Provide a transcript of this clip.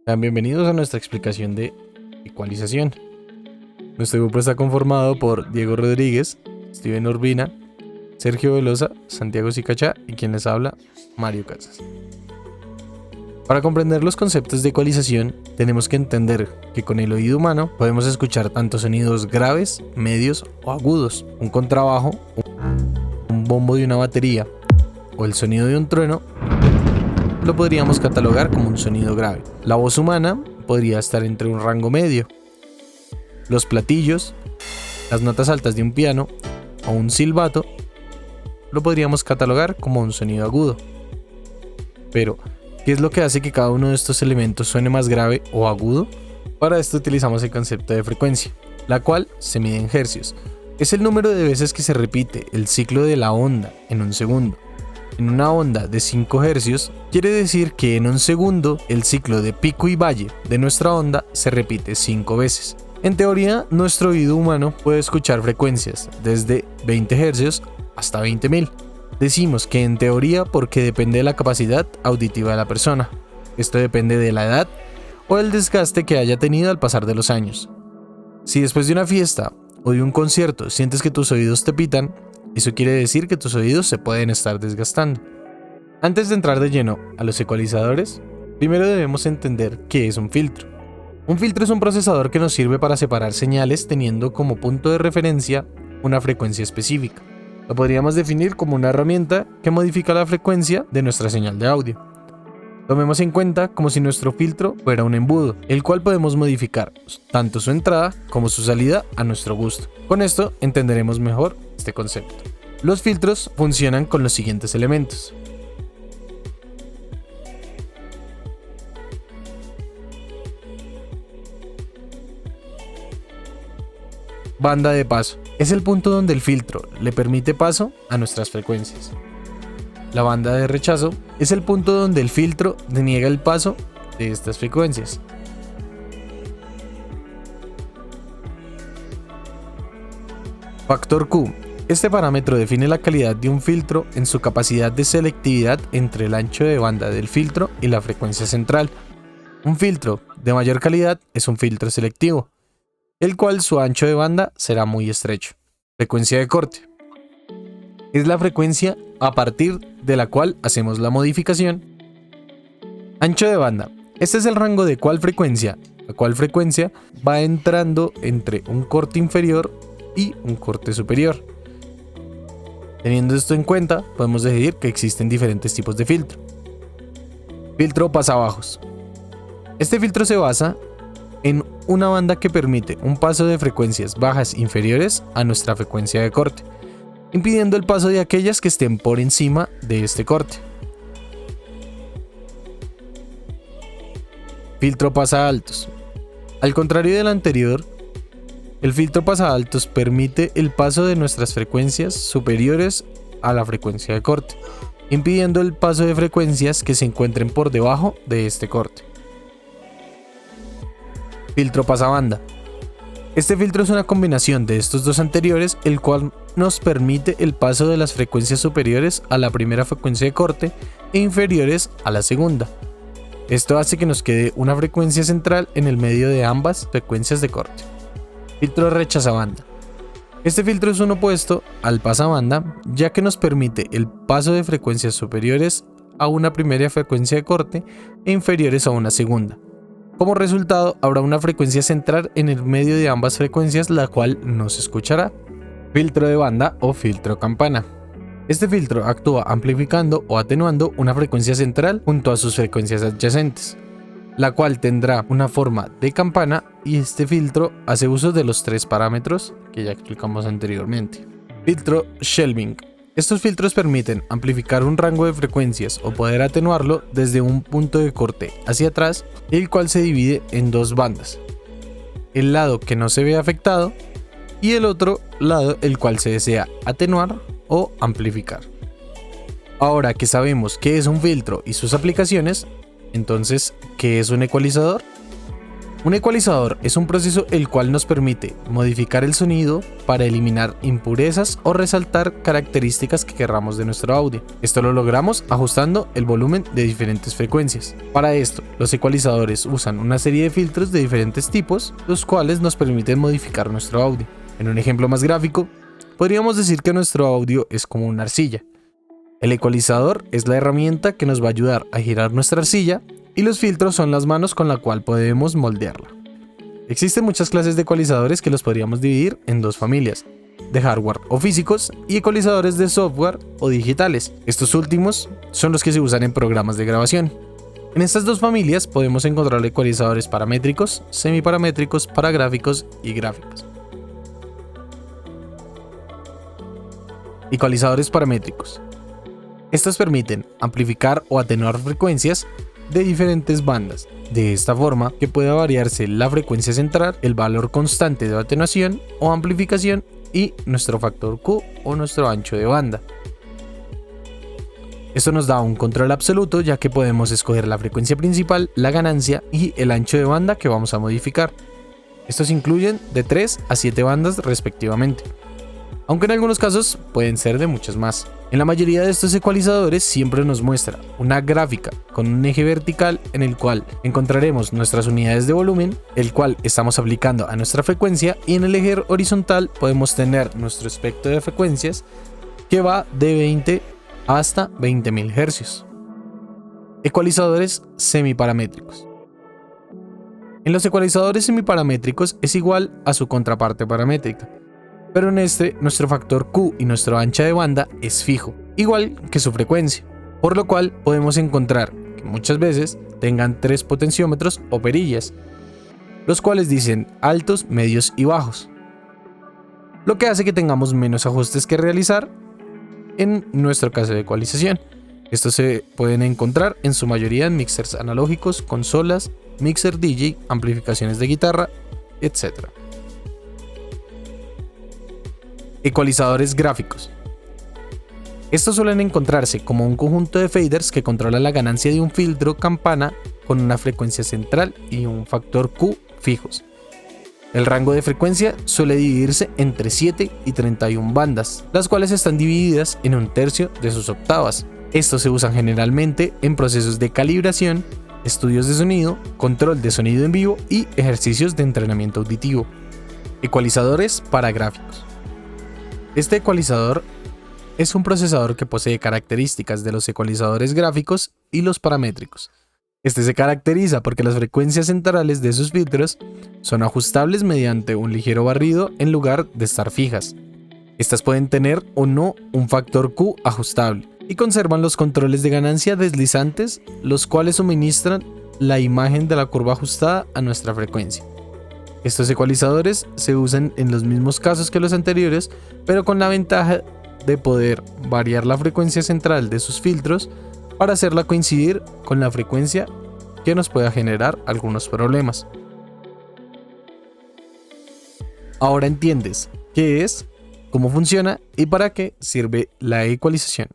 Sean bienvenidos a nuestra explicación de ecualización. Nuestro grupo está conformado por Diego Rodríguez, Steven Urbina, Sergio Velosa, Santiago Sicachá y quien les habla, Mario Casas. Para comprender los conceptos de ecualización, tenemos que entender que con el oído humano podemos escuchar tanto sonidos graves, medios o agudos. Un contrabajo, un bombo de una batería o el sonido de un trueno lo podríamos catalogar como un sonido grave. La voz humana podría estar entre un rango medio. Los platillos, las notas altas de un piano o un silbato lo podríamos catalogar como un sonido agudo. Pero, ¿qué es lo que hace que cada uno de estos elementos suene más grave o agudo? Para esto utilizamos el concepto de frecuencia, la cual se mide en hercios. Es el número de veces que se repite el ciclo de la onda en un segundo. En una onda de 5 hercios, quiere decir que en un segundo el ciclo de pico y valle de nuestra onda se repite 5 veces. En teoría, nuestro oído humano puede escuchar frecuencias desde 20 hercios hasta 20.000. Decimos que en teoría porque depende de la capacidad auditiva de la persona. Esto depende de la edad o del desgaste que haya tenido al pasar de los años. Si después de una fiesta o de un concierto sientes que tus oídos te pitan, eso quiere decir que tus oídos se pueden estar desgastando. Antes de entrar de lleno a los ecualizadores, primero debemos entender qué es un filtro. Un filtro es un procesador que nos sirve para separar señales teniendo como punto de referencia una frecuencia específica. Lo podríamos definir como una herramienta que modifica la frecuencia de nuestra señal de audio. Tomemos en cuenta como si nuestro filtro fuera un embudo, el cual podemos modificar tanto su entrada como su salida a nuestro gusto. Con esto entenderemos mejor este concepto. Los filtros funcionan con los siguientes elementos. Banda de paso. Es el punto donde el filtro le permite paso a nuestras frecuencias. La banda de rechazo es el punto donde el filtro deniega el paso de estas frecuencias. Factor Q. Este parámetro define la calidad de un filtro en su capacidad de selectividad entre el ancho de banda del filtro y la frecuencia central. Un filtro de mayor calidad es un filtro selectivo, el cual su ancho de banda será muy estrecho. Frecuencia de corte. Es la frecuencia a partir de la cual hacemos la modificación. Ancho de banda. Este es el rango de cuál frecuencia a cuál frecuencia va entrando entre un corte inferior y un corte superior. Teniendo esto en cuenta, podemos decir que existen diferentes tipos de filtro. Filtro pasabajos. Este filtro se basa en una banda que permite un paso de frecuencias bajas inferiores a nuestra frecuencia de corte, impidiendo el paso de aquellas que estén por encima de este corte. Filtro pasaaltos. Al contrario del anterior, el filtro pasaaltos permite el paso de nuestras frecuencias superiores a la frecuencia de corte, impidiendo el paso de frecuencias que se encuentren por debajo de este corte. Filtro pasabanda. Este filtro es una combinación de estos dos anteriores, el cual nos permite el paso de las frecuencias superiores a la primera frecuencia de corte e inferiores a la segunda. Esto hace que nos quede una frecuencia central en el medio de ambas frecuencias de corte. Filtro rechazabanda. Este filtro es un opuesto al pasabanda, ya que nos permite el paso de frecuencias superiores a una primera frecuencia de corte e inferiores a una segunda. Como resultado, habrá una frecuencia central en el medio de ambas frecuencias, la cual no se escuchará. Filtro de banda o filtro campana. Este filtro actúa amplificando o atenuando una frecuencia central junto a sus frecuencias adyacentes, la cual tendrá una forma de campana, y este filtro hace uso de los 3 parámetros que ya explicamos anteriormente. Filtro shelving. Estos filtros permiten amplificar un rango de frecuencias o poder atenuarlo desde un punto de corte hacia atrás, el cual se divide en 2 bandas. El lado que no se ve afectado y el otro lado el cual se desea atenuar o amplificar. Ahora que sabemos qué es un filtro y sus aplicaciones, entonces, ¿qué es un ecualizador? Un ecualizador es un proceso el cual nos permite modificar el sonido para eliminar impurezas o resaltar características que querramos de nuestro audio. Esto lo logramos ajustando el volumen de diferentes frecuencias. Para esto, los ecualizadores usan una serie de filtros de diferentes tipos, los cuales nos permiten modificar nuestro audio. En un ejemplo más gráfico, podríamos decir que nuestro audio es como una arcilla. El ecualizador es la herramienta que nos va a ayudar a girar nuestra arcilla y los filtros son las manos con la cual podemos moldearla. Existen muchas clases de ecualizadores que los podríamos dividir en dos familias, de hardware o físicos y ecualizadores de software o digitales. Estos últimos son los que se usan en programas de grabación. En estas dos familias podemos encontrar ecualizadores paramétricos, semiparamétricos, paragráficos y gráficos. Ecualizadores paramétricos. Estos permiten amplificar o atenuar frecuencias de diferentes bandas, de esta forma que pueda variarse la frecuencia central, el valor constante de atenuación o amplificación y nuestro factor Q o nuestro ancho de banda. Esto nos da un control absoluto, ya que podemos escoger la frecuencia principal, la ganancia y el ancho de banda que vamos a modificar. Estos incluyen de 3 a 7 bandas respectivamente, aunque en algunos casos pueden ser de muchas más. En la mayoría de estos ecualizadores siempre nos muestra una gráfica con un eje vertical en el cual encontraremos nuestras unidades de volumen, el cual estamos aplicando a nuestra frecuencia, y en el eje horizontal podemos tener nuestro espectro de frecuencias que va de 20 hasta 20.000 Hz. Ecualizadores semiparamétricos. En los ecualizadores semiparamétricos es igual a su contraparte paramétrica, pero en este nuestro factor Q y nuestro ancho de banda es fijo, igual que su frecuencia, por lo cual podemos encontrar que muchas veces tengan 3 potenciómetros o perillas, los cuales dicen altos, medios y bajos, lo que hace que tengamos menos ajustes que realizar en nuestro caso de ecualización. Estos se pueden encontrar en su mayoría en mixers analógicos, consolas, mixer DJ, amplificaciones de guitarra, etc. Ecualizadores gráficos. Estos suelen encontrarse como un conjunto de faders que controla la ganancia de un filtro campana con una frecuencia central y un factor Q fijos. El rango de frecuencia suele dividirse entre 7 y 31 bandas, las cuales están divididas en un tercio de sus octavas. Estos se usan generalmente en procesos de calibración, estudios de sonido, control de sonido en vivo y ejercicios de entrenamiento auditivo. Ecualizadores paragráficos. Este ecualizador es un procesador que posee características de los ecualizadores gráficos y los paramétricos. Este se caracteriza porque las frecuencias centrales de sus filtros son ajustables mediante un ligero barrido en lugar de estar fijas. Estas pueden tener o no un factor Q ajustable y conservan los controles de ganancia deslizantes, los cuales suministran la imagen de la curva ajustada a nuestra frecuencia. Estos ecualizadores se usan en los mismos casos que los anteriores, pero con la ventaja de poder variar la frecuencia central de sus filtros para hacerla coincidir con la frecuencia que nos pueda generar algunos problemas. Ahora entiendes qué es, cómo funciona y para qué sirve la ecualización.